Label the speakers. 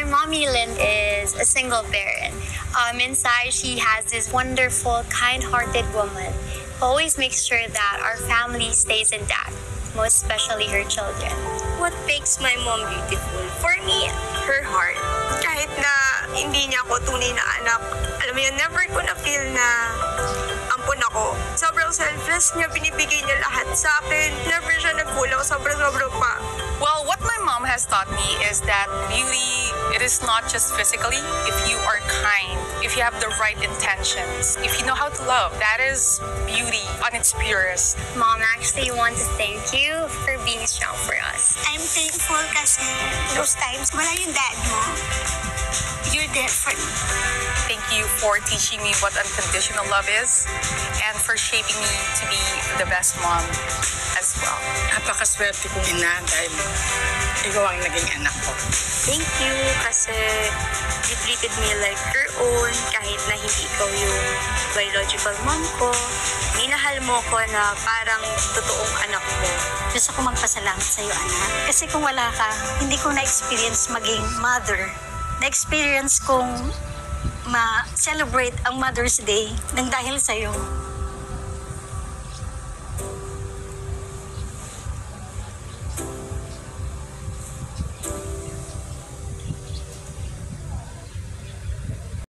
Speaker 1: My mommy Lynn is a single parent. Inside, she has this wonderful, kind-hearted woman who always makes sure that our family stays intact, most especially her children.
Speaker 2: What makes my mom beautiful? For me, her heart. Kahit na hindi niya ako tunay na anak, alam mo yun, never ko na feel na ampun ako. Sobrang selfless niya, binibigay niya lahat sa akin. Never siya nagkulang, sobrang pa.
Speaker 3: Well, what my mom has taught me is that beauty, it is not just physically. If you are kind, if you have the right intentions, if you know how to love, that is beauty on its purest.
Speaker 1: Mom, actually want to thank you for being strong for us.
Speaker 4: I'm thankful kasi those times wala yung dad mo. You're there for me.
Speaker 3: Thank you for teaching me what unconditional love is and for shaping me to be the best mom as well.
Speaker 5: Napakaswerte kong ina dahil ikaw ang naging anak ko.
Speaker 2: Thank you kasi you treated me like your own kahit na hindi ikaw yung biological mom ko. Minahal mo ko na parang totoong anak mo.
Speaker 4: Gusto ko magpasalamat sa iyo, anak. Kasi kung wala ka, hindi ko na-experience maging mother. Na-experience kong ma-celebrate ang Mother's Day nang dahil sa iyo.